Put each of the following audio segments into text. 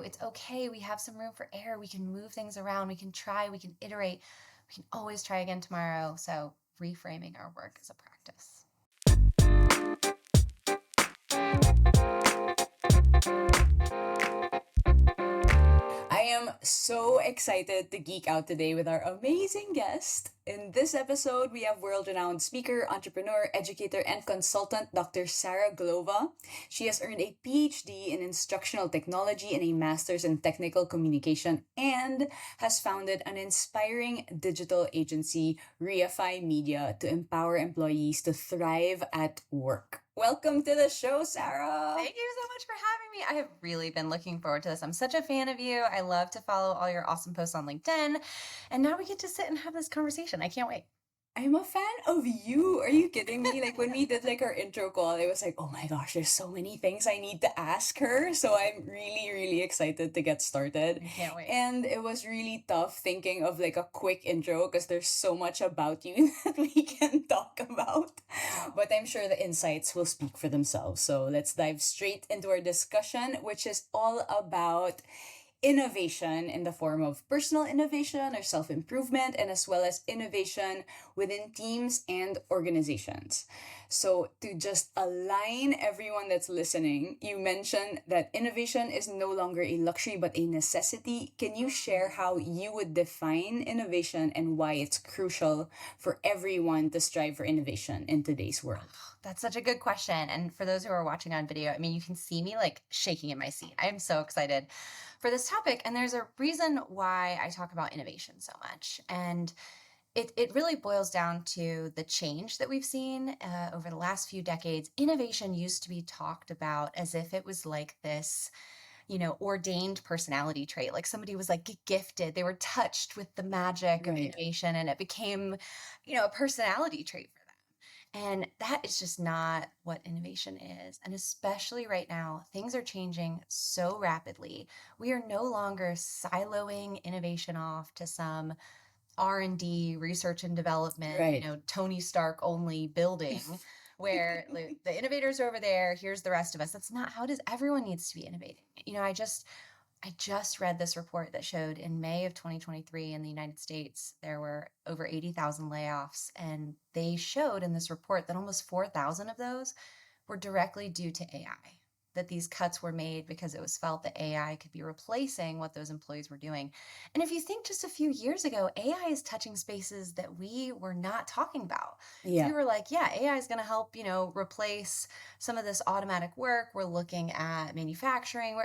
It's okay. We have some room for error. We can move things around. We can try. We can iterate. We can always try again tomorrow. So reframing our work as a practice. I am so excited to geek out today with our amazing guest. In this episode, we have world renowned speaker, entrepreneur, educator, and consultant Dr. Sarah Glova. She has earned a PhD in instructional technology and a master's in technical communication and has founded an inspiring digital agency, Reify Media, to empower employees to thrive at work. Welcome to the show, Sarah. Thank you so much for having me. I have really been looking forward to this. I'm such a fan of you. I love to follow all your awesome posts on LinkedIn. And now we get to sit and have this conversation. I can't wait. I'm a fan of you. Are you kidding me? Like when we did like our intro call, I was like, oh my gosh, there's so many things I need to ask her. So I'm really, really excited to get started. I can't wait. And it was really tough thinking of like a quick intro because there's so much about you that we can talk about. But I'm sure the insights will speak for themselves. So let's dive straight into our discussion, which is all about innovation in the form of personal innovation or self improvement, and as well as innovation within teams and organizations. So, to just align everyone that's listening, you mentioned that innovation is no longer a luxury but a necessity. Can you share how you would define innovation and why it's crucial for everyone to strive for innovation in today's world? That's such a good question. And for those who are watching on video, I mean, you can see me like shaking in my seat. I'm so excited for this topic. And there's a reason why I talk about innovation so much. And it really boils down to the change that we've seen over the last few decades. Innovation used to be talked about as if it was like this, ordained personality trait. Like somebody was like gifted, they were touched with the magic of Right. innovation, and it became, a personality trait for them. And that is just not what innovation is. And especially right now, things are changing so rapidly. We are no longer siloing innovation off to some R&D, research and development, Right. Tony Stark only building where the innovators are over there, here's the rest of us. That's not how it is. Everyone needs to be innovating. I just read this report that showed in May of 2023 in the United States, there were over 80,000 layoffs. And they showed in this report that almost 4,000 of those were directly due to AI, that these cuts were made because it was felt that AI could be replacing what those employees were doing. And if you think just a few years ago, AI is touching spaces that we were not talking about. So we Yeah. were like, yeah, AI is going to help, replace some of this automatic work. We're looking at manufacturing.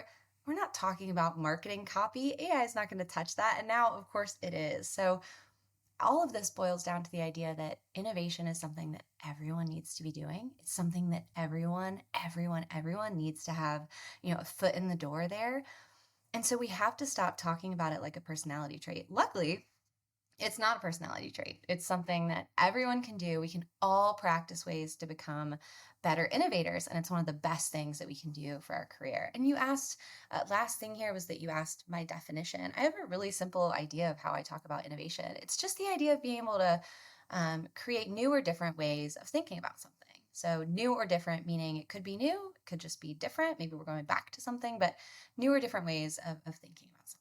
We're not talking about marketing copy. AI is not going to touch that. And now, of course, it is. So all of this boils down to the idea that innovation is something that everyone needs to be doing. It's something that everyone needs to have, a foot in the door there. And so we have to stop talking about it like a personality trait. Luckily, it's not a personality trait. It's something that everyone can do. We can all practice ways to become better innovators. And it's one of the best things that we can do for our career. And you asked, last thing here was that you asked my definition. I have a really simple idea of how I talk about innovation. It's just the idea of being able to create new or different ways of thinking about something. So, new or different, meaning it could be new, it could just be different. Maybe we're going back to something, but new or different ways of thinking about something.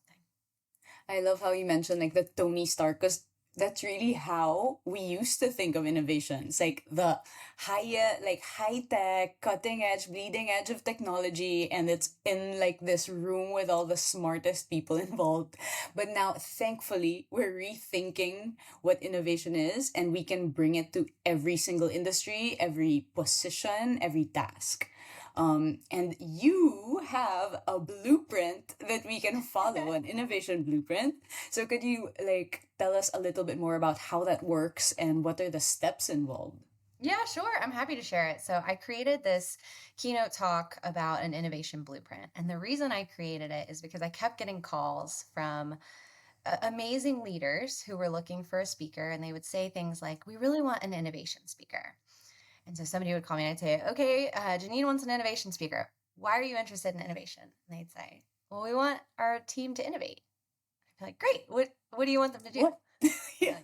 I love how you mentioned like the Tony Stark because that's really how we used to think of innovations, like the high tech, cutting edge, bleeding edge of technology, and it's in like this room with all the smartest people involved. But now, thankfully, we're rethinking what innovation is, and we can bring it to every single industry, every position, every task. And you have a blueprint that we can follow, an innovation blueprint. So could you like tell us a little bit more about how that works and what are the steps involved? Yeah, sure. I'm happy to share it. So, I created this keynote talk about an innovation blueprint. And the reason I created it is because I kept getting calls from amazing leaders who were looking for a speaker. And they would say things like, we really want an innovation speaker. And so somebody would call me and I'd say, okay, Janine wants an innovation speaker. Why are you interested in innovation? And they'd say, well, we want our team to innovate. I'd be like, great. What do you want them to do? What? Like, Yeah.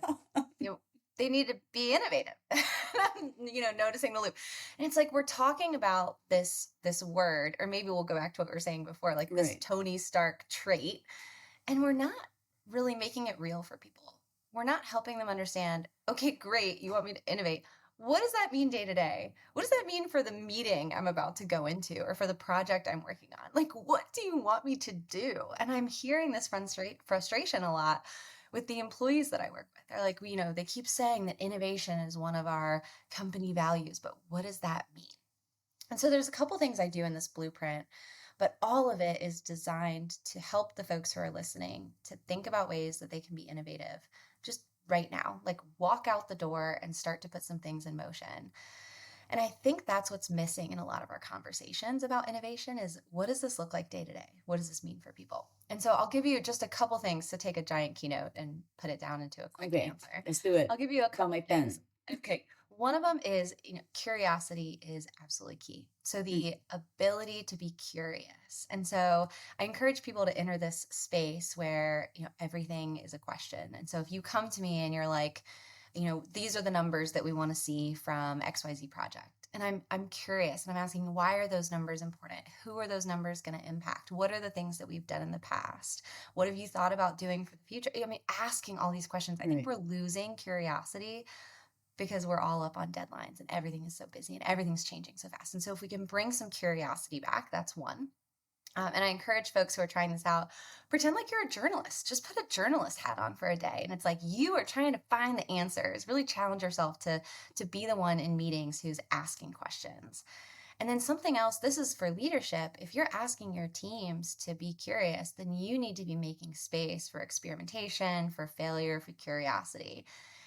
you know, they need to be innovative. Noticing the loop. And it's like we're talking about this word, or maybe we'll go back to what we were saying before, like this Right. Tony Stark trait, and we're not really making it real for people. We're not helping them understand, okay, great, you want me to innovate. What does that mean day to day? What does that mean for the meeting I'm about to go into or for the project I'm working on? Like, what do you want me to do? And I'm hearing this frustration a lot with the employees that I work with. They're like, they keep saying that innovation is one of our company values, but what does that mean? And so there's a couple things I do in this blueprint, but all of it is designed to help the folks who are listening to think about ways that they can be innovative just right now, like walk out the door and start to put some things in motion. And I think that's what's missing in a lot of our conversations about innovation is what does this look like day to day? What does this mean for people? And so I'll give you just a couple things to take a giant keynote and put it down into a quick Okay, answer. let's do it. I'll give you a Got couple my things. pen. Okay. One of them is, curiosity is absolutely key. So the ability to be curious. And so I encourage people to enter this space where, everything is a question. And so if you come to me and you're like, these are the numbers that we want to see from XYZ project. And I'm curious and I'm asking, why are those numbers important? Who are those numbers going to impact? What are the things that we've done in the past? What have you thought about doing for the future? I mean, asking all these questions. I think Right. we're losing curiosity because we're all up on deadlines and everything is so busy and everything's changing so fast. And so if we can bring some curiosity back, that's one. And I encourage folks who are trying this out, pretend like you're a journalist. Just put a journalist hat on for a day. And it's like you are trying to find the answers. Really challenge yourself to be the one in meetings who's asking questions. And then something else, this is for leadership. If you're asking your teams to be curious, then you need to be making space for experimentation, for failure, for curiosity.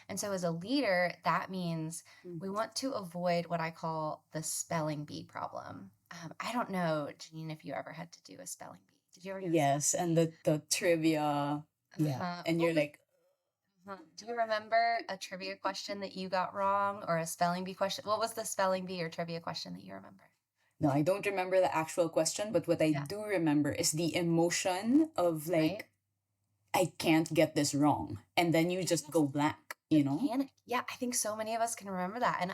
And so as a leader, that means we want to avoid what I call the spelling bee problem. I don't know, Janine, if you ever had to do a spelling bee. Did you ever do a spelling Yes, and bee? the trivia. Yeah. And What you're was, like, do you remember a trivia question that you got wrong or a spelling bee question? What was the spelling bee or trivia question that you remember? no, I don't remember the actual question, but what I Yeah, do remember is the emotion of right? like, I can't get this wrong. And then you just Yes. go blank, The you know? panic. Yeah, I think so many of us can remember that. And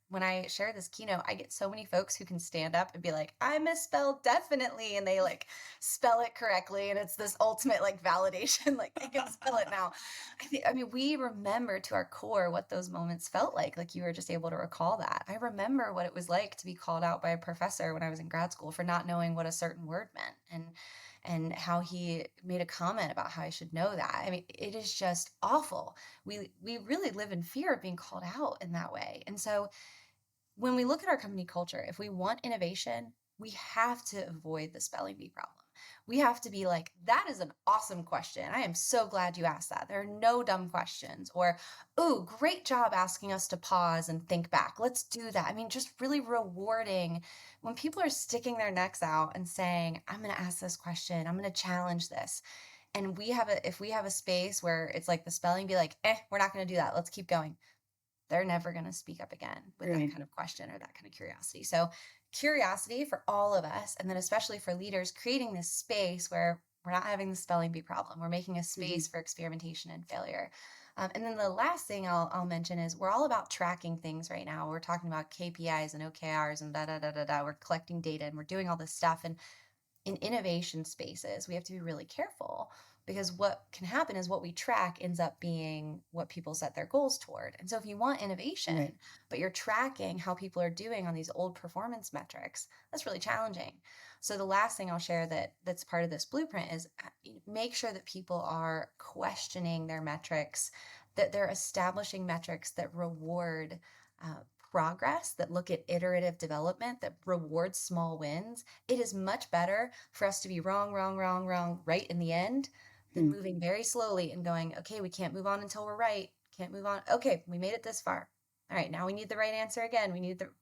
when I share this keynote, I get so many folks who can stand up and be like, I misspelled definitely. And they like spell it correctly. And it's this ultimate like validation, like I can spell it now. I mean, we remember to our core what those moments felt like. Like you were just able to recall that. I remember what it was like to be called out by a professor when I was in grad school for not knowing what a certain word meant. And how he made a comment about how I should know that. I mean, it is just awful. We really live in fear of being called out in that way. And so when we look at our company culture, if we want innovation, we have to avoid the spelling bee problem. We have to be like, that is an awesome question. I am so glad you asked that. There are no dumb questions. Or, ooh, great job asking us to pause and think back. Let's do that. I mean, just really rewarding when people are sticking their necks out and saying, I'm going to ask this question, I'm going to challenge this. And if we have a space where it's like the spelling bee, like, we're not going to do that. Let's keep going, they're never going to speak up again with that Right. kind of question or that kind of curiosity. So, curiosity for all of us, and then especially for leaders, creating this space where we're not having the spelling bee problem. We're making a space for experimentation and failure. And then the last thing I'll mention is we're all about tracking things right now. We're talking about KPIs and OKRs and da da da da da. We're collecting data and we're doing all this stuff. And in innovation spaces, we have to be really careful because what can happen is what we track ends up being what people set their goals toward. And so if you want innovation, Right. but you're tracking how people are doing on these old performance metrics, that's really challenging. So the last thing I'll share that's part of this blueprint is make sure that people are questioning their metrics, that they're establishing metrics that reward progress, that look at iterative development, that reward small wins. It is much better for us to be wrong, wrong, wrong, wrong, right in the end than Hmm. moving very slowly and going, okay, we can't move on until we're right. Can't move on. Okay, we made it this far. All right, now we need the right answer again.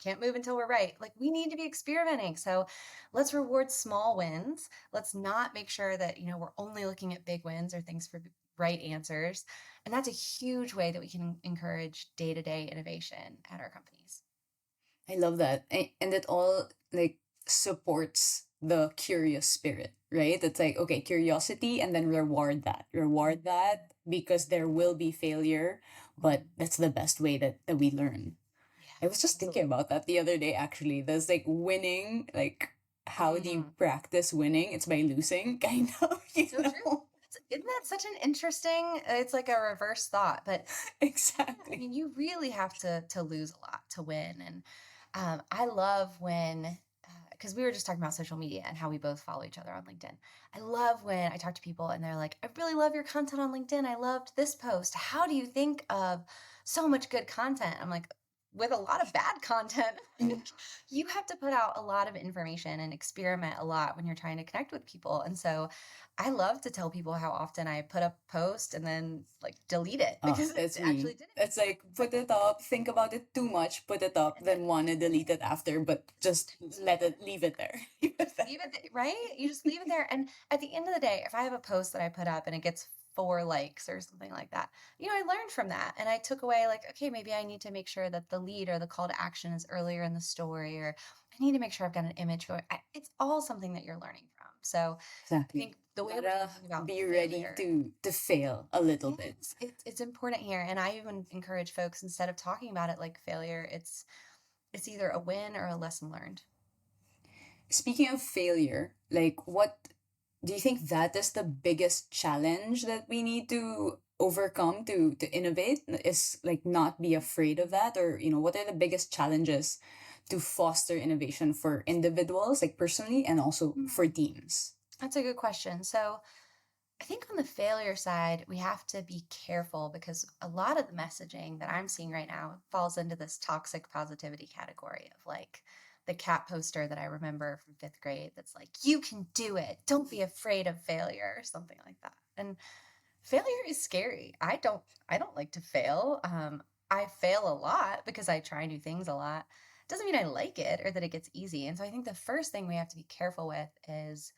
Can't move until we're right. Like we need to be experimenting. So let's reward small wins. Let's not make sure that, we're only looking at big wins or things for right answers. And that's a huge way that we can encourage day-to-day innovation at our companies. I love that. And it all like supports the curious spirit, right? It's like, okay, curiosity and then reward that. Reward that because there will be failure, but that's the best way that we learn. I was just thinking Absolutely. about that the other day, actually. There's like winning, like, how do you Mhm. practice winning? It's by losing, kind of, So true. Isn't that such an interesting, it's like a reverse thought, but yeah, I Exactly. mean, you really have to lose a lot to win. And I love when, because we were just talking about social media and how we both follow each other on LinkedIn. I love when I talk to people and they're like, I really love your content on LinkedIn. I loved this post. How do you think of so much good content? I'm like, with a lot of bad content. You have to put out a lot of information and experiment a lot when you're trying to connect with people. And so I love to tell people how often I put up a post and then like delete it Oh, because it that's me. actually didn't It's like put it up, think about it too much, put it up, then wanna delete it after, but just let it leave it there. Leave it there. leave it right? You just leave it there. And at the end of the day, if I have a post that I put up and it gets 4 likes or something like that, I learned from that and I took away like, okay, maybe I need to make sure that the lead or the call to action is earlier in the story, or I need to make sure I've got an image going. It's all something that you're learning from. So I Exactly. think the way we're Gotta talking about be ready failure, to fail a little bit. yes, it's important here. And I even encourage folks, instead of talking about it like failure, it's either a win or a lesson learned. Speaking of failure, like what do you think that is the biggest challenge that we need to overcome to innovate? Is like not be afraid of that, or what are the biggest challenges to foster innovation for individuals, like personally, and also for Hmm. teams? That's a good question. So I think on the failure side, we have to be careful because a lot of the messaging that I'm seeing right now falls into this toxic positivity category of like the cat poster that I remember from fifth grade that's like, you can do it. Don't be afraid of failure, or something like that. And failure is scary. I don't like to fail. I fail a lot because I try new things a lot. Doesn't mean I like it or that it gets easy. And so I think the first thing we have to be careful with is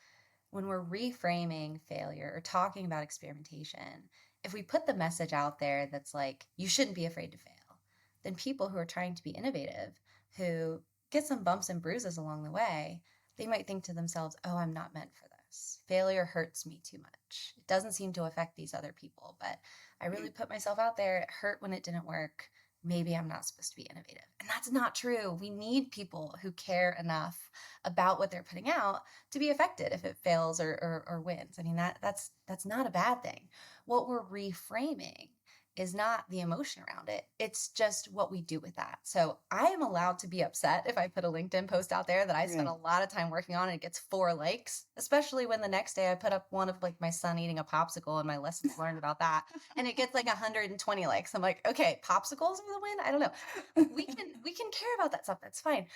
when we're reframing failure or talking about experimentation, if we put the message out there that's like, you shouldn't be afraid to fail, then people who are trying to be innovative, who get some bumps and bruises along the way, they might think to themselves, oh, I'm not meant for this. Failure hurts me too much. It doesn't seem to affect these other people, but I really put myself out there. It hurt when it didn't work. Maybe I'm not supposed to be innovative. And that's not true. We need people who care enough about what they're putting out to be affected if it fails or wins. I mean, that's not a bad thing. What we're reframing is not the emotion around it. It's just what we do with that. So I am allowed to be upset if I put a LinkedIn post out there that I spent a Right. lot of time working on and it gets 4 likes, especially when the next day I put up one of like my son eating a popsicle and my lessons learned about that and it gets like 120 likes. I'm like, okay, popsicles are the win? I don't know. We can care about that stuff. That's fine.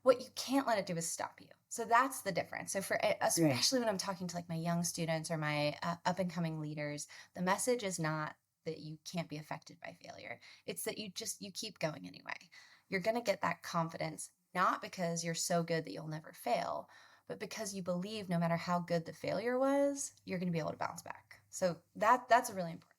What you can't let it do is stop you. So that's the difference. So for Right. especially when I'm talking to like my young students or my up and coming leaders, the message is not that you can't be affected by failure. It's that you keep going anyway. You're going to get that confidence not because you're so good that you'll never fail, but because you believe no matter how good the failure was, you're going to be able to bounce back. So that's a really important.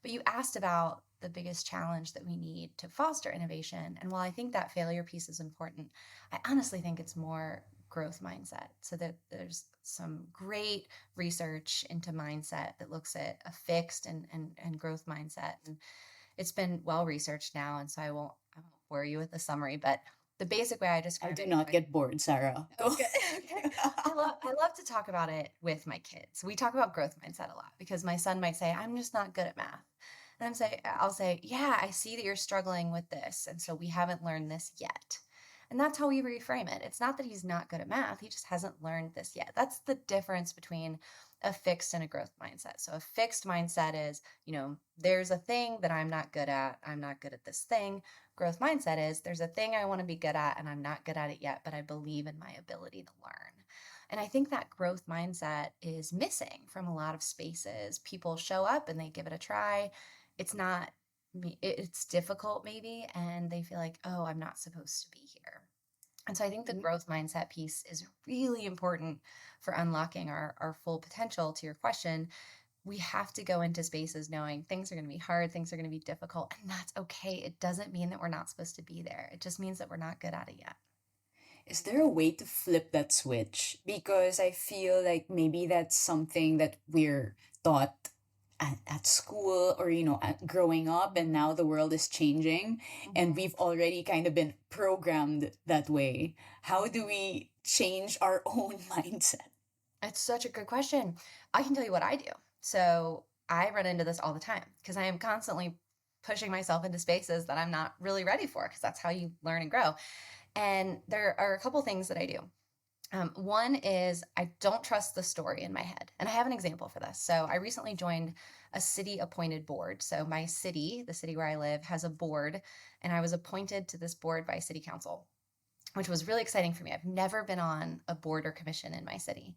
But you asked about the biggest challenge that we need to foster innovation. And while I think that failure piece is important, I honestly think it's more growth mindset. So that there's some great research into mindset that looks at a fixed and growth mindset. And it's been well researched now. And so I won't bore you with the summary, but the basic way I I describe do it is not get bored, Sarah. Go. okay. Okay. I love to talk about it with my kids. We talk about growth mindset a lot because my son might say, I'm just not good at math. And I'll say, yeah, I see that you're struggling with this. And so we haven't learned this yet. And that's how we reframe it. It's not that he's not good at math, he just hasn't learned this yet. That's the difference between a fixed and a growth mindset. So a fixed mindset is, there's a thing that I'm not good at. I'm not good at this thing. Growth mindset is there's a thing I want to be good at and I'm not good at it yet, but I believe in my ability to learn. And I think that growth mindset is missing from a lot of spaces. People show up and they give it a try. It's not, it's difficult maybe, and they feel like, oh, I'm not supposed to be here. And so I think the growth mindset piece is really important for unlocking our full potential. To your question, we have to go into spaces knowing things are going to be hard, things are going to be difficult, and that's okay. It doesn't mean that we're not supposed to be there. It just means that we're not good at it yet. Is there a way to flip that switch? Because I feel like maybe that's something that we're taught at school, or growing up, and now the world is changing, and Mhm. we've already kind of been programmed that way. How do we change our own mindset? It's such a good question. I can tell you what I do. So I run into this all the time because I am constantly pushing myself into spaces that I'm not really ready for because that's how you learn and grow. And there are a couple things that I do. One is I don't trust the story in my head. And I have an example for this. So I recently joined a city appointed board. So my city, the city where I live, has a board, and I was appointed to this board by city council, which was really exciting for me. I've never been on a board or commission in my city.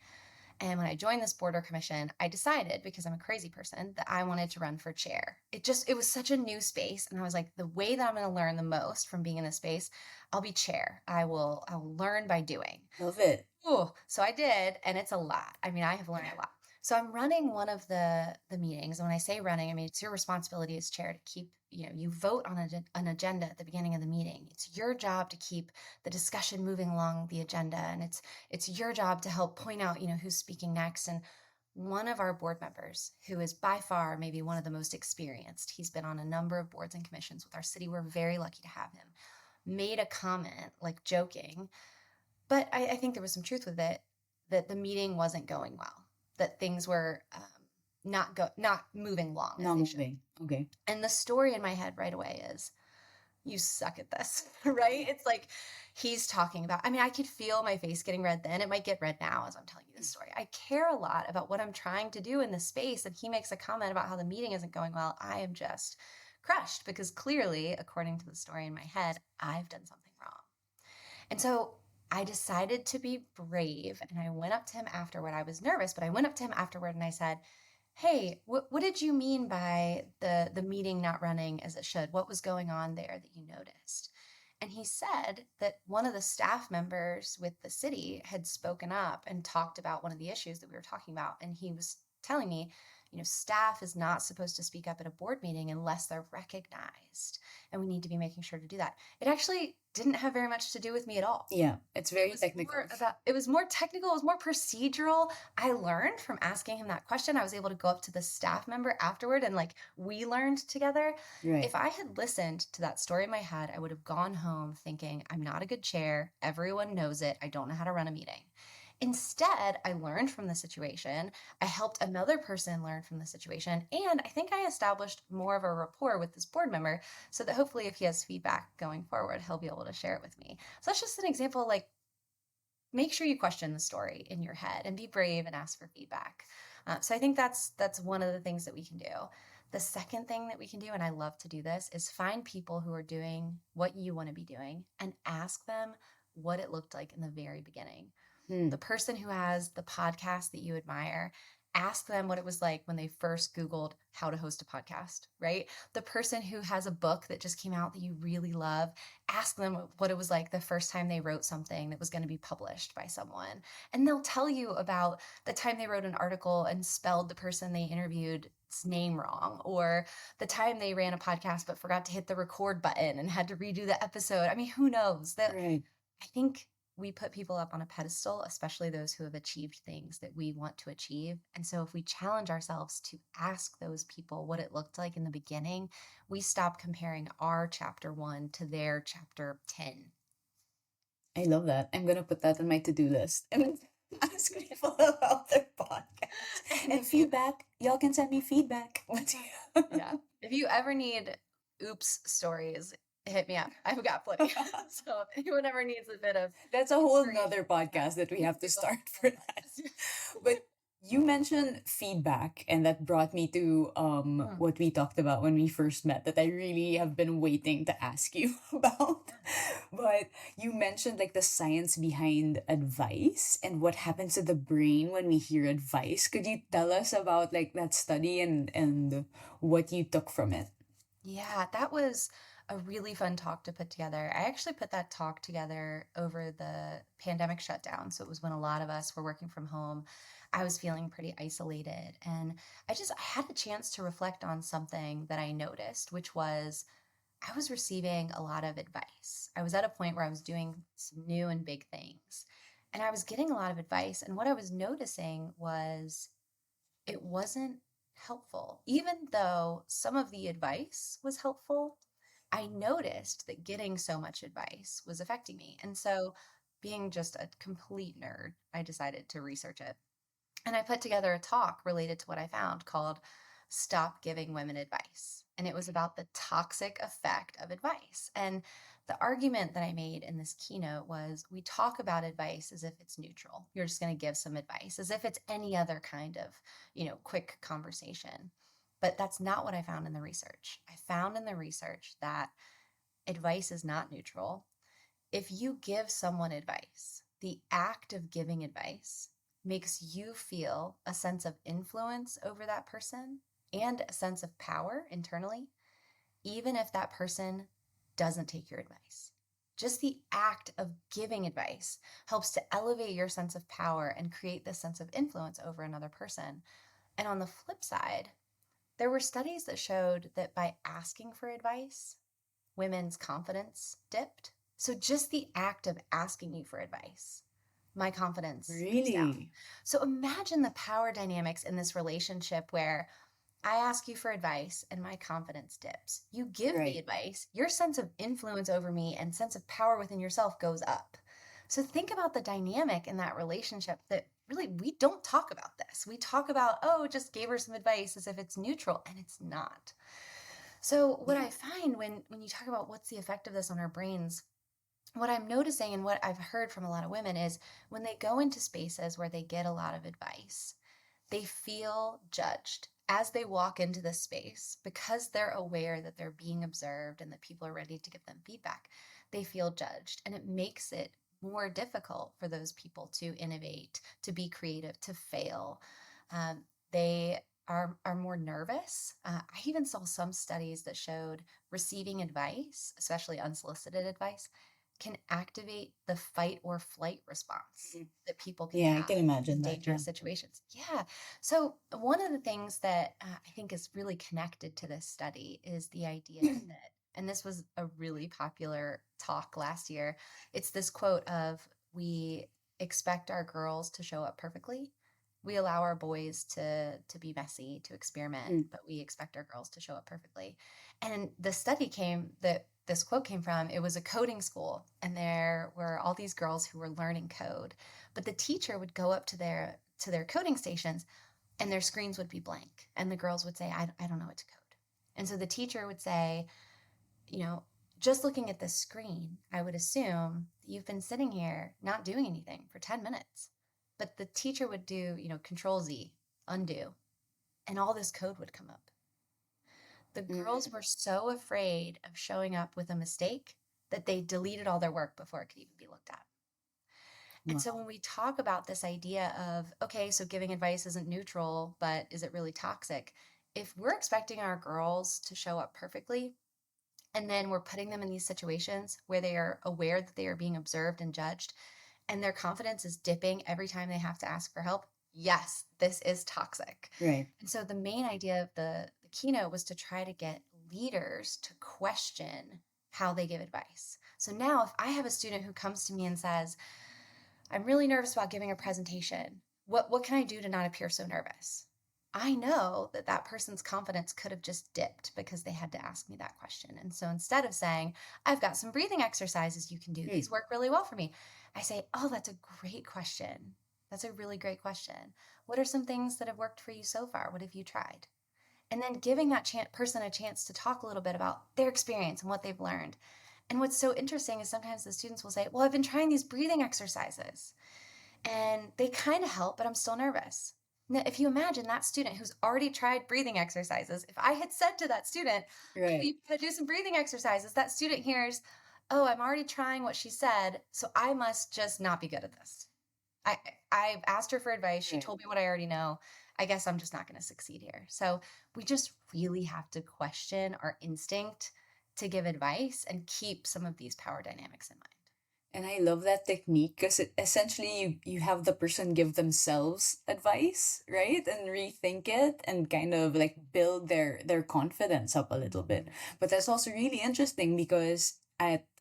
And when I joined this board or commission, I decided, because I'm a crazy person, that I wanted to run for chair. It was such a new space. And I was like, the way that I'm going to learn the most from being in this space, I'll be chair. I'll learn by doing. Love it. Oh, so I did, and it's a lot. I mean, I have learned a lot. So I'm running one of the meetings, and when I say running, I mean it's your responsibility as chair to keep, you vote on an agenda at the beginning of the meeting. It's your job to keep the discussion moving along the agenda, and it's your job to help point out, who's speaking next. And one of our board members, who is by far maybe one of the most experienced, he's been on a number of boards and commissions with our city. We're very lucky to have him. Made a comment, like joking, but I think there was some truth with it, that the meeting wasn't going well, that things were not moving along as Not they should. moving. Okay. And the story in my head right away is, you suck at this, right? It's like he's talking about, I mean, I could feel my face getting red then. It might get red now as I'm telling you this story. I care a lot about what I'm trying to do in this space. And he makes a comment about how the meeting isn't going well. I am just crushed because clearly, according to the story in my head, I've done something wrong. And so I decided to be brave, and I went up to him afterward. I was nervous, but I went up to him afterward and I said, "Hey, what did you mean by the meeting not running as it should? What was going on there that you noticed?" And he said that one of the staff members with the city had spoken up and talked about one of the issues that we were talking about. And he was telling me, staff is not supposed to speak up at a board meeting unless they're recognized. And we need to be making sure to do that. It actually didn't have very much to do with me at all. Yeah, it's very technical. It was more technical, it was more procedural. I learned from asking him that question. I was able to go up to the staff member afterward, and like we learned together. Right. If I had listened to that story in my head, I would have gone home thinking, I'm not a good chair. Everyone knows it. I don't know how to run a meeting. Instead, I learned from the situation. I helped another person learn from the situation. And I think I established more of a rapport with this board member so that hopefully, if he has feedback going forward, he'll be able to share it with me. So that's just an example, like, make sure you question the story in your head and be brave and ask for feedback. So I think that's one of the things that we can do. The second thing that we can do, and I love to do this, is find people who are doing what you want to be doing and ask them what it looked like in the very beginning. Hmm. The person who has the podcast that you admire, ask them what it was like when they first Googled how to host a podcast, right? The person who has a book that just came out that you really love, ask them what it was like the first time they wrote something that was going to be published by someone. And they'll tell you about the time they wrote an article and spelled the person they interviewed's name wrong, or the time they ran a podcast but forgot to hit the record button and had to redo the episode. I mean, who knows? Right. I think we put people up on a pedestal, especially those who have achieved things that we want to achieve. And so, if we challenge ourselves to ask those people what it looked like in the beginning, we stop comparing our chapter 1 to their chapter 10. I love that. I'm gonna put that on my to-do list. And ask people about their podcast. And feedback. Y'all can send me feedback. Yeah. If you ever need oops stories, hit me up. I've got plenty. So, if anyone ever needs a bit of That's a whole inspiration, nother podcast that we have to people start on for that. this. But you mentioned feedback, and that brought me to Hmm. what we talked about when we first met, that I really have been waiting to ask you about. But you mentioned like the science behind advice and what happens to the brain when we hear advice. Could you tell us about like that study and what you took from it? Yeah, that was a really fun talk to put together. I actually put that talk together over the pandemic shutdown. So it was when a lot of us were working from home. I was feeling pretty isolated. And I had a chance to reflect on something that I noticed, which was I was receiving a lot of advice. I was at a point where I was doing some new and big things. And I was getting a lot of advice. And what I was noticing was it wasn't helpful. Even though some of the advice was helpful, I noticed that getting so much advice was affecting me. And so, being just a complete nerd, I decided to research it. And I put together a talk related to what I found called Stop Giving Women Advice. And it was about the toxic effect of advice. And the argument that I made in this keynote was we talk about advice as if it's neutral. You're just going to give some advice, as if it's any other kind of, quick conversation. But that's not what I found in the research. I found in the research that advice is not neutral. If you give someone advice, the act of giving advice makes you feel a sense of influence over that person and a sense of power internally, even if that person doesn't take your advice. Just the act of giving advice helps to elevate your sense of power and create this sense of influence over another person. And on the flip side, there were studies that showed that by asking for advice, women's confidence dipped. So just the act of asking you for advice, my confidence goes down. Really? So imagine the power dynamics in this relationship where I ask you for advice and my confidence dips. You give me Right. advice, your sense of influence over me and sense of power within yourself goes up. So think about the dynamic in that relationship that really we don't talk about this. We talk about, oh, just gave her some advice as if it's neutral, and it's not. So what Yeah. I find when you talk about what's the effect of this on our brains, what I'm noticing and what I've heard from a lot of women is when they go into spaces where they get a lot of advice, they feel judged as they walk into the space because they're aware that they're being observed and that people are ready to give them feedback. They feel judged, and it makes it more difficult for those people to innovate, to be creative, to fail. They are more nervous. I even saw some studies that showed receiving advice, especially unsolicited advice, can activate the fight or flight response Mhm. that people can Yeah, I have can in imagine that. Yeah. dangerous situations. Yeah. So, one of the things that I think is really connected to this study is the idea that, and this was a really popular talk last year, it's this quote of, we expect our girls to show up perfectly. We allow our boys to be messy, to experiment, Mm. but we expect our girls to show up perfectly. And the study came that this quote came from, it was a coding school, and there were all these girls who were learning code, but the teacher would go up to their coding stations and their screens would be blank, and the girls would say, I don't know what to code. And so the teacher would say, you know, just looking at this screen, I would assume that you've been sitting here not doing anything for 10 minutes. But the teacher would do, Control Z, undo, and all this code would come up. The girls Mm. were so afraid of showing up with a mistake that they deleted all their work before it could even be looked at. And so when Wow. we talk about this idea of, okay, so giving advice isn't neutral, but is it really toxic? If we're expecting our girls to show up perfectly, and then we're putting them in these situations where they are aware that they are being observed and judged, and their confidence is dipping every time they have to ask for help, yes, this is toxic. Right. And so the main idea of the keynote was to try to get leaders to question how they give advice. So now if I have a student who comes to me and says, I'm really nervous about giving a presentation, what can I do to not appear so nervous? I know that that person's confidence could have just dipped because they had to ask me that question. And so instead of saying, I've got some breathing exercises you can do, Mm. these work really well for me, I say, oh, that's a great question. That's a really great question. What are some things that have worked for you so far? What have you tried? And then giving that person a chance to talk a little bit about their experience and what they've learned. And what's so interesting is sometimes the students will say, well, I've been trying these breathing exercises and they kind of help, but I'm still nervous. Now, if you imagine that student who's already tried breathing exercises, if I had said to that student, Right. you do some breathing exercises, that student hears, oh, I'm already trying what she said, so I must just not be good at this. I I asked her for advice. She Right. told me what I already know. I guess I'm just not going to succeed here. So we just really have to question our instinct to give advice and keep some of these power dynamics in mind. And I love that technique because it essentially you have the person give themselves advice, right? And rethink it and kind of like build their confidence up a little bit. But that's also really interesting because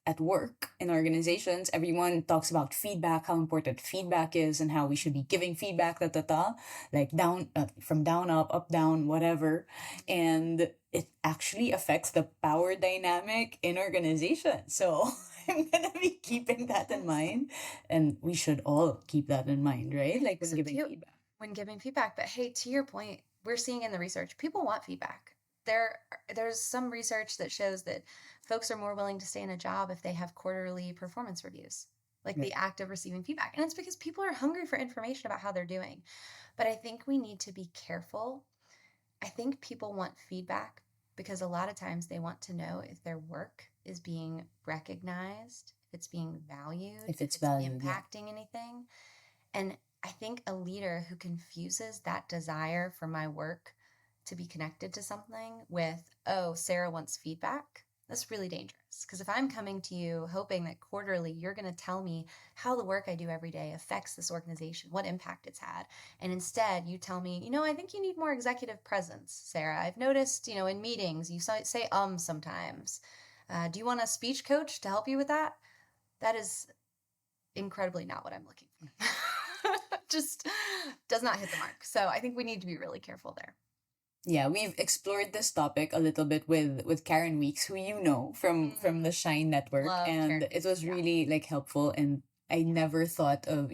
at work in organizations, everyone talks about feedback, how important feedback is, and how we should be giving feedback, like down, from down up down, whatever. And it actually affects the power dynamic in organizations. So I'm gonna be keeping that in mind, and we should all keep that in mind, right? I Like think when so giving too, feedback. when giving feedback. But hey, to your point, we're seeing in the research, people want feedback. There's some research that shows that folks are more willing to stay in a job if they have quarterly performance reviews, like the Right. act of receiving feedback. And it's because people are hungry for information about how they're doing. But I think we need to be careful. I think people want feedback because a lot of times they want to know if their work is being recognized, if it's being valued, If if it's it's valued, yeah. impacting anything. And I think a leader who confuses that desire for my work to be connected to something with, oh, Sarah wants feedback, that's really dangerous. Because if I'm coming to you hoping that quarterly you're going to tell me how the work I do every day affects this organization, what impact it's had, and instead you tell me, I think you need more executive presence, Sarah. I've noticed, in meetings you say sometimes. Do you want a speech coach to help you with that? That is incredibly not what I'm looking for. Just does not hit the mark. So I think we need to be really careful there. Yeah, we've explored this topic a little bit with Karen Weeks, who you know from the Shine Network, Love and Karen it Weeks. was Yeah. really like helpful. And I never thought of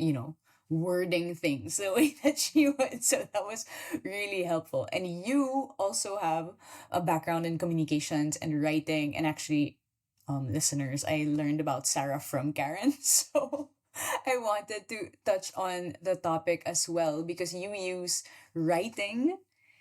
wording things the way that she would, so that was really helpful. And you also have a background in communications and writing, and actually, listeners, I learned about Sarah from Karen, so I wanted to touch on the topic as well because you use writing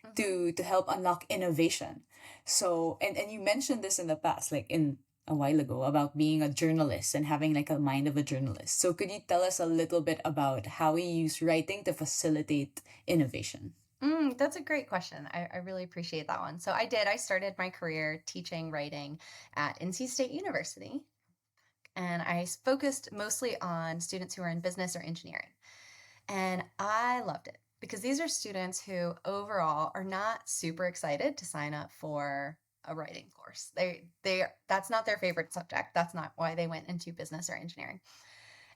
Mm-hmm. to help unlock innovation. So, and you mentioned this in the past, like in a while ago, about being a journalist and having like a mind of a journalist. So could you tell us a little bit about how you use writing to facilitate innovation? That's a great question. I really appreciate that one. So I did. I started my career teaching writing at NC State University, and I focused mostly on students who are in business or engineering. And I loved it because these are students who overall are not super excited to sign up for a writing course. They that's not their favorite subject. That's not why they went into business or engineering.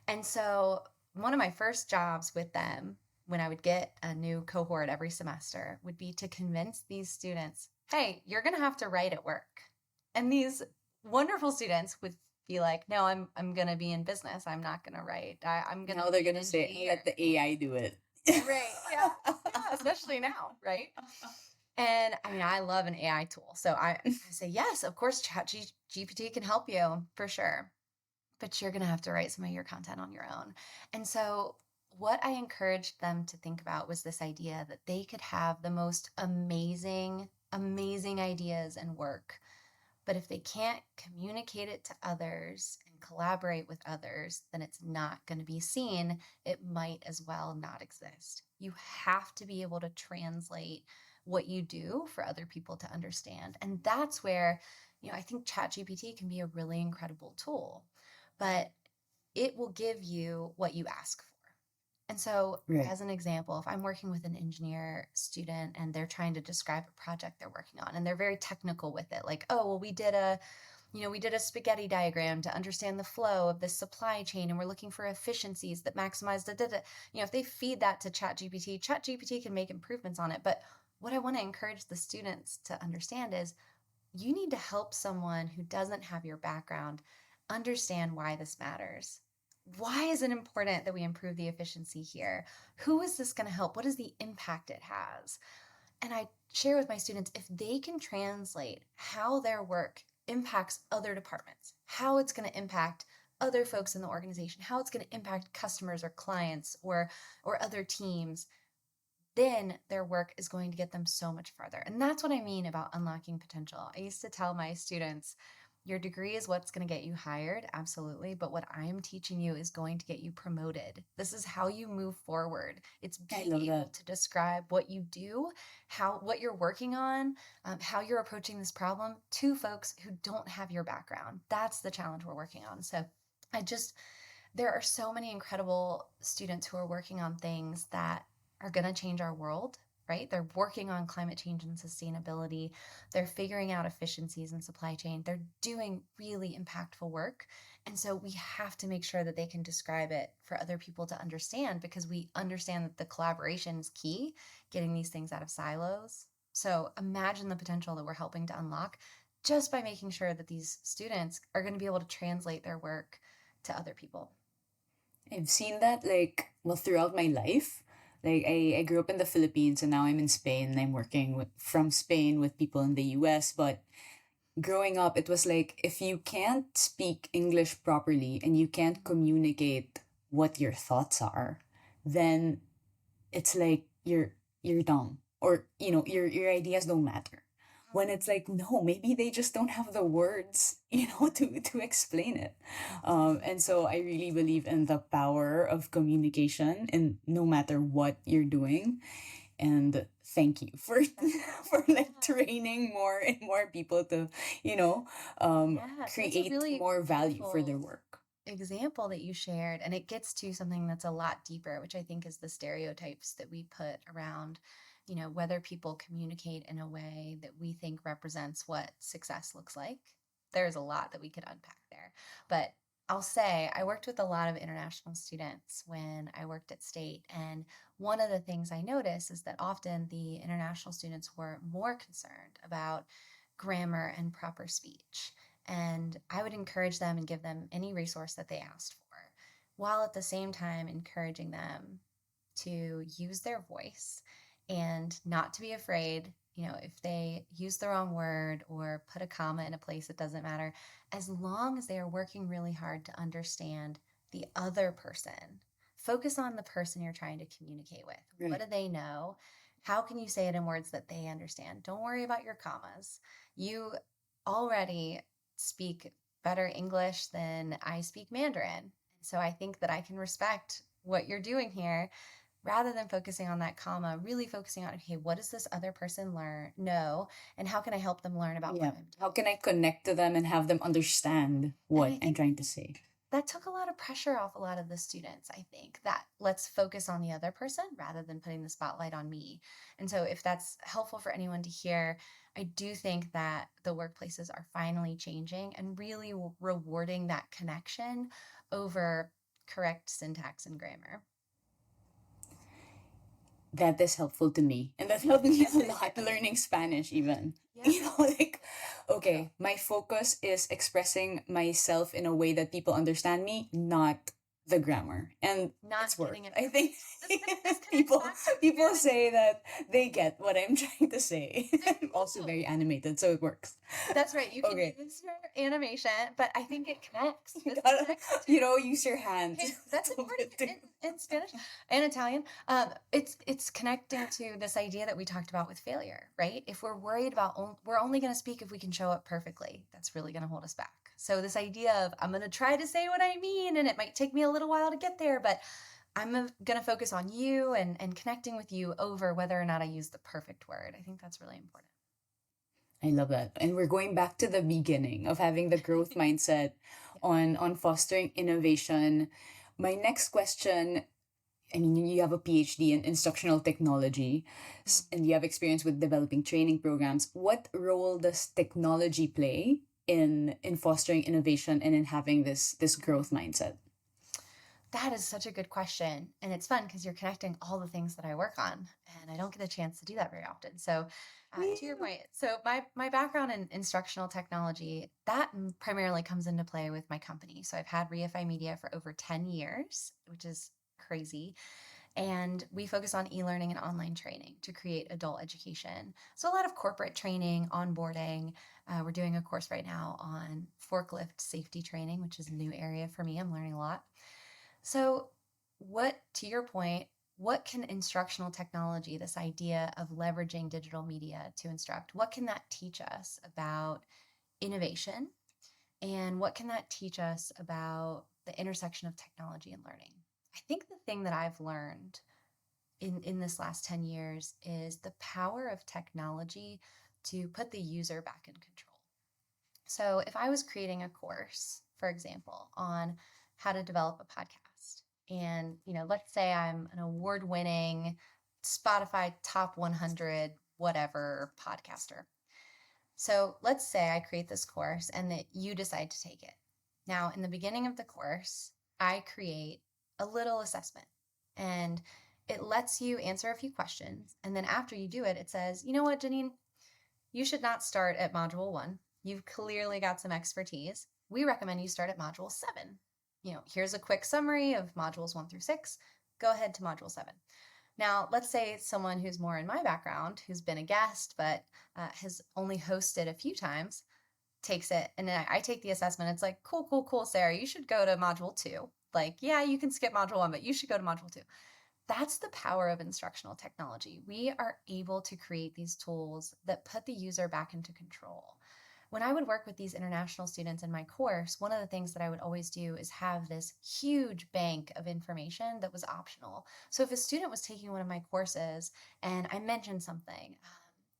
And so one of my first jobs with them when I would get a new cohort every semester would be to convince these students, "Hey, you're going to have to write at work." And these wonderful students would be like, "No, I'm going to be in business. I'm not going to write. I'm going to Now they're be an gonna say, engineer." let the AI do it. Right. Yeah. Yeah. Especially now. Right. And I mean, I love an AI tool. So I say, yes, of course, GPT can help you for sure. But you're going to have to write some of your content on your own. And so what I encouraged them to think about was this idea that they could have the most amazing, amazing ideas and work. But if they can't communicate it to others and collaborate with others, then it's not going to be seen. It might as well not exist. You have to be able to translate what you do for other people to understand. And that's where, I think ChatGPT can be a really incredible tool, but it will give you what you ask for. And so, Right. as an example, if I'm working with an engineer student and they're trying to describe a project they're working on and they're very technical with it, like, oh, well, we did a spaghetti diagram to understand the flow of this supply chain and we're looking for efficiencies that maximize the. If they feed that to ChatGPT can make improvements on it. But what I want to encourage the students to understand is you need to help someone who doesn't have your background understand why this matters. Why is it important that we improve the efficiency here? Who is this going to help? What is the impact it has? And I share with my students if they can translate how their work impacts other departments, how it's going to impact other folks in the organization, how it's going to impact customers or clients or other teams, then their work is going to get them so much farther. And that's what I mean about unlocking potential. I used to tell my students, your degree is what's going to get you hired, absolutely. But what I'm teaching you is going to get you promoted. This is how you move forward. It's I being love able that. to describe what you do, what you're working on, how you're approaching this problem to folks who don't have your background. That's the challenge we're working on. So I just, there are so many incredible students who are working on things that are going to change our world, right? They're working on climate change and sustainability. They're figuring out efficiencies in supply chain. They're doing really impactful work. And so we have to make sure that they can describe it for other people to understand, because we understand that the collaboration is key, getting these things out of silos. So imagine the potential that we're helping to unlock just by making sure that these students are going to be able to translate their work to other people. I've seen that like well throughout my life. Like I grew up in the Philippines and now I'm in Spain and I'm working from Spain with people in the US. But growing up it was like if you can't speak English properly and you can't communicate what your thoughts are, then it's like you're dumb or your ideas don't matter. When it's like no, maybe they just don't have the words to explain it. And so I really believe in the power of communication and no matter what you're doing. And thank you for for like training more and more people to you know Yeah, that's a create really more value for their beautiful work. example that you shared. And it gets to something that's a lot deeper, which I think is the stereotypes that we put around, whether people communicate in a way that we think represents what success looks like. There's a lot that we could unpack there. But I'll say I worked with a lot of international students when I worked at State. And one of the things I noticed is that often the international students were more concerned about grammar and proper speech. And I would encourage them and give them any resource that they asked for, while at the same time encouraging them to use their voice and not to be afraid. If they use the wrong word or put a comma in a place that doesn't matter, as long as they are working really hard to understand the other person, focus on the person you're trying to communicate with. What Right. do they know? How can you say it in words that they understand? Don't worry about your commas. You already speak better English than I speak Mandarin. So I think that I can respect what you're doing here, rather than focusing on that comma, really focusing on, okay, what does this other person know, and how can I help them learn about what Yeah, I'm doing? how can I connect to them and have them understand And what I I'm think trying to say? that took a lot of pressure off a lot of the students. I think that let's focus on the other person rather than putting the spotlight on me. And so, if that's helpful for anyone to hear, I do think that the workplaces are finally changing and really rewarding that connection over correct syntax and grammar. That is helpful to me and that helped me a lot learning Spanish even. Yeah. Like okay, my focus is expressing myself in a way that people understand me, not the grammar. And Not it's getting worked. it I think perfect. This connects people back to people experimentation. say that they get what I'm trying to say. They I'm also do. very animated, so it works. That's right. You can Okay. use your animation, but I think it connects. You This gotta, connects to use your hands. hey, that's So important good too. in Spanish and Italian. It's connecting to this idea that we talked about with failure, right? If we're worried about we're only going to speak if we can show up perfectly, that's really going to hold us back. So this idea of I'm going to try to say what I mean, and it might take me a little while to get there, but I'm going to focus on you and connecting with you over whether or not I use the perfect word. I think that's really important. I love that. And we're going back to the beginning of having the growth mindset Yeah. on fostering innovation. My next question, I mean, you have a PhD in instructional technology Mhm. and you have experience with developing training programs. What role does technology play in fostering innovation and in having this growth mindset? That is such a good question. And it's fun because you're connecting all the things that I work on, and I don't get a chance to do that very often. So, to your Yeah. point, so my background in instructional technology, that primarily comes into play with my company. So I've had Reify Media for over 10 years, which is crazy. And we focus on e-learning and online training to create adult education. So a lot of corporate training, onboarding. We're doing a course right now on forklift safety training, which is a new area for me. I'm learning a lot. So, to your point, what can instructional technology, this idea of leveraging digital media to instruct, what can that teach us about innovation? And what can that teach us about the intersection of technology and learning? I think the thing that I've learned in this last 10 years is the power of technology to put the user back in control. So if I was creating a course, for example, on how to develop a podcast, and let's say I'm an award-winning Spotify top 100 whatever podcaster. So let's say I create this course and that you decide to take it. Now, in the beginning of the course, I create a little assessment and it lets you answer a few questions. And then after you do it, it says, you know what, Janine, you should not start at module 1. You've clearly got some expertise. We recommend you start at module 7. Here's a quick summary of modules 1 through 6. Go ahead to module 7. Now, let's say someone who's more in my background, who's been a guest but has only hosted a few times, takes it, and then I take the assessment. It's like, cool, cool, cool, Sarah, you should go to module 2. Like, yeah, you can skip module 1, but you should go to module 2. That's the power of instructional technology. We are able to create these tools that put the user back into control. When I would work with these international students in my course, one of the things that I would always do is have this huge bank of information that was optional. So if a student was taking one of my courses and I mentioned something,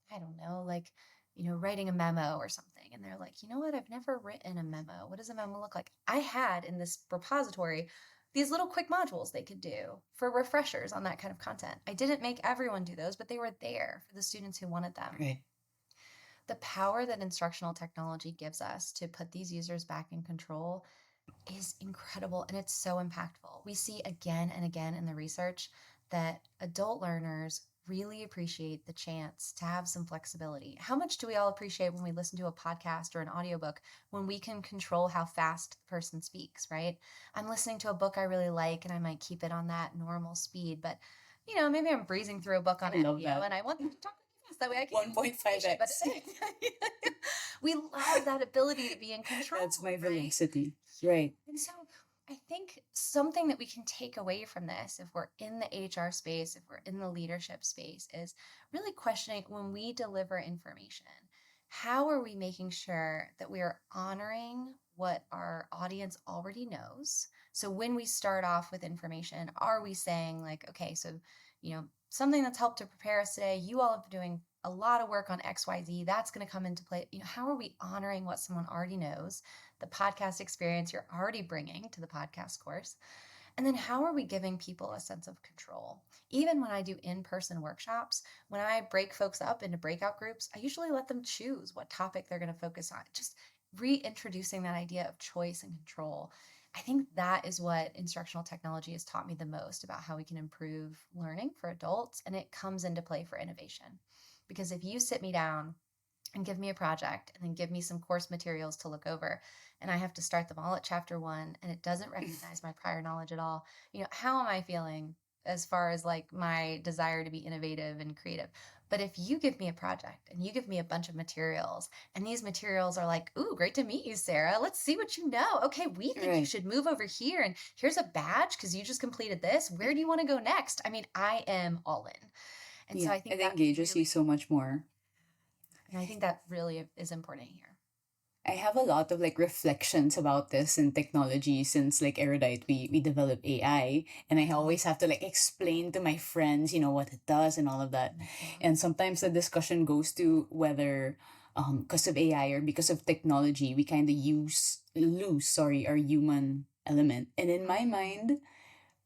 I don't know, like, writing a memo or something, and they're like, you know what, I've never written a memo. What does a memo look like? I had in this repository these little quick modules they could do for refreshers on that kind of content. I didn't make everyone do those, but they were there for the students who wanted them. Right. The power that instructional technology gives us to put these users back in control is incredible, and it's so impactful. We see again and again in the research that adult learners really appreciate the chance to have some flexibility. How much do we all appreciate when we listen to a podcast or an audiobook when we can control how fast the person speaks, right? I'm listening to a book I really like and I might keep it on that normal speed, but maybe I'm breezing through a book on I love SEO that. and I want them to talk really fast. That way I can 1.5x. but we love that ability to be in control. That's my right? velocity. Right. And so I think something that we can take away from this, if we're in the HR space, if we're in the leadership space, is really questioning when we deliver information, how are we making sure that we are honoring what our audience already knows? So when we start off with information, are we saying, like, okay, so, something that's helped to prepare us today, you all have been doing a lot of work on XYZ, that's going to come into play. How are we honoring what someone already knows, the podcast experience you're already bringing to the podcast course? And then how are we giving people a sense of control? Even when I do in-person workshops, when I break folks up into breakout groups, I usually let them choose what topic they're going to focus on. Just reintroducing that idea of choice and control. I think that is what instructional technology has taught me the most about how we can improve learning for adults, and it comes into play for innovation. Because if you sit me down and give me a project and then give me some course materials to look over, and I have to start them all at chapter 1 and it doesn't recognize my prior knowledge at all, how am I feeling as far as like my desire to be innovative and creative? But if you give me a project and you give me a bunch of materials and these materials are like, ooh, great to meet you, Sarah, let's see what you know. Okay, we think you Right. should move over here and here's a badge because you just completed this. Where do you want to go next? I mean, I am all in. And so Yeah. I think It that engages you really, so much more. and I think that really is important here. I have a lot of like reflections about this in technology since like Erudite we develop AI, and I always have to like explain to my friends, what it does and all of that. And sometimes the discussion goes to whether because of AI or because of technology we kind of lose sorry our human element. And in my mind,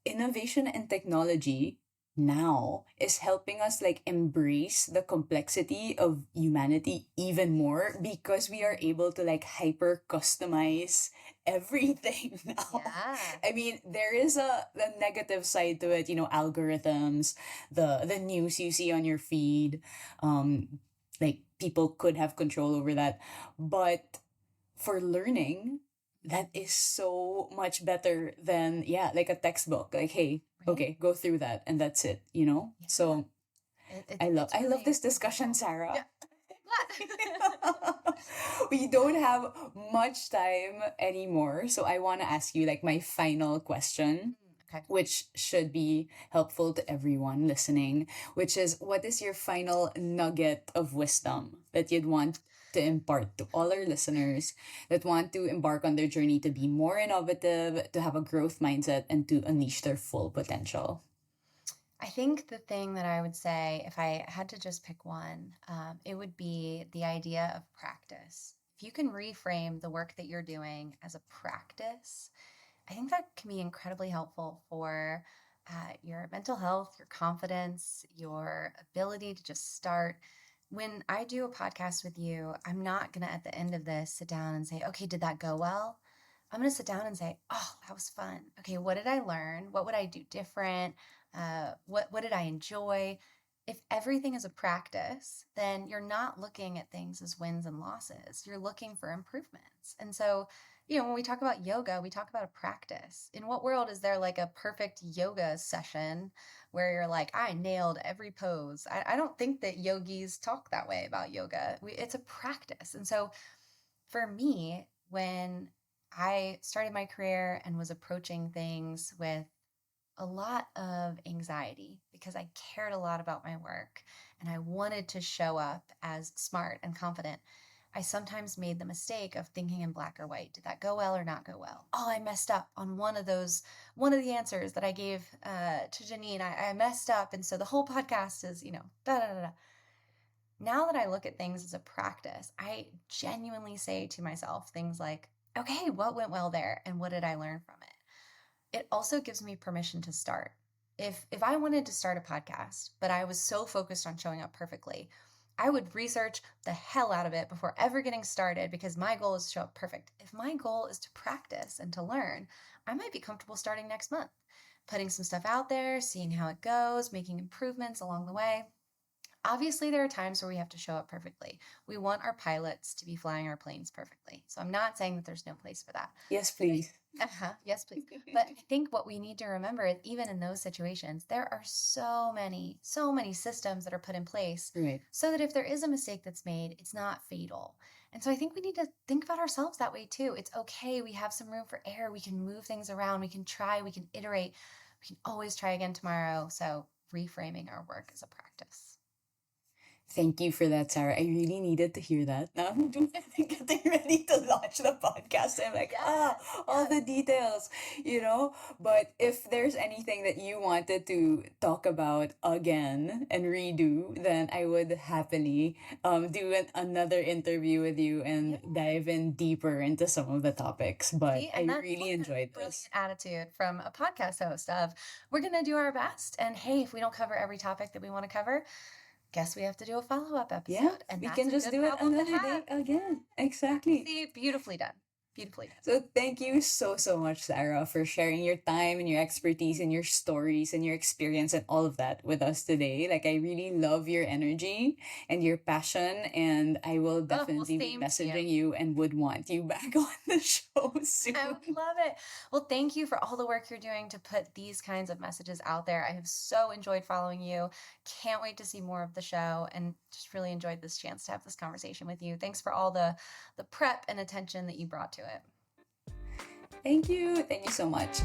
innovation and technology now is helping us like embrace the complexity of humanity even more because we are able to like hyper customize everything now. Yeah. I mean, there is the negative side to it, algorithms, the news you see on your feed, like people could have control over that. But for learning, that is so much better than, yeah, like a textbook. Like, hey, Right. okay, go through that and that's it. Yeah. So It's I love really this discussion, wonderful. Sarah. Yeah. Glad. We don't have much time anymore, so I want to ask you like my final question, Okay. which should be helpful to everyone listening, which is, what is your final nugget of wisdom that you'd want to impart to all our listeners that want to embark on their journey to be more innovative, to have a growth mindset, and to unleash their full potential? I think the thing that I would say, if I had to just pick one, it would be the idea of practice. If you can reframe the work that you're doing as a practice, I think that can be incredibly helpful for at your mental health, your confidence, your ability to just start. When I do a podcast with you, I'm not going to at the end of this sit down and say, okay, did that go well? I'm going to sit down and say, oh, that was fun. Okay, what did I learn? What would I do different? What did I enjoy? If everything is a practice, then you're not looking at things as wins and losses. You're looking for improvements. And so, when we talk about yoga, we talk about a practice. In what world is there like a perfect yoga session where you're like, I nailed every pose? I don't think that yogis talk that way about yoga. It's a practice. And so for me, when I started my career and was approaching things with a lot of anxiety because I cared a lot about my work and I wanted to show up as smart and confident. I sometimes made the mistake of thinking in black or white. Did that go well or not go well? Oh, I messed up on one of the answers that I gave to Janine. I messed up. And so the whole podcast is, da da da da. Now that I look at things as a practice, I genuinely say to myself things like, okay, what went well there? And what did I learn from it? It also gives me permission to start. If I wanted to start a podcast, but I was so focused on showing up perfectly, I would research the hell out of it before ever getting started because my goal is to show up perfect. If my goal is to practice and to learn, I might be comfortable starting next month, putting some stuff out there, seeing how it goes, making improvements along the way. Obviously, there are times where we have to show up perfectly. We want our pilots to be flying our planes perfectly. So I'm not saying that there's no place for that. Yes, please. Yes, please. But I think what we need to remember is even in those situations, there are so many systems that are put in place Right. so that if there is a mistake that's made, it's not fatal. And so I think we need to think about ourselves that way too. It's okay. We have some room for error. We can move things around. We can try. We can iterate. We can always try again tomorrow. So reframing our work as a practice. Thank you for that, Sarah. I really needed to hear that. Now I'm getting ready to launch the podcast. I'm like, all the details, you know? But if there's anything that you wanted to talk about again and redo, then I would happily do another interview with you and dive in deeper into some of the topics. But See, I and that's really what a enjoyed brilliant this. attitude from a podcast host of we're going to do our best. And hey, if we don't cover every topic that we want to cover, guess we have to do a follow-up Yeah, episode. And we that's can a just good do it problem to another have. day again. Exactly. See, beautifully done. Beautifully done. So thank you so much, Sarah, for sharing your time and your expertise and your stories and your experience and all of that with us today. Like I really love your energy and your passion, and I will Oh, well, definitely be same to you. messaging you and would want you back on the show soon. I would love it. Well, thank you for all the work you're doing to put these kinds of messages out there. I have so enjoyed following you. Can't wait to see more of the show and just really enjoyed this chance to have this conversation with you. Thanks for all the prep and attention that you brought to it. Thank you. Thank you so much.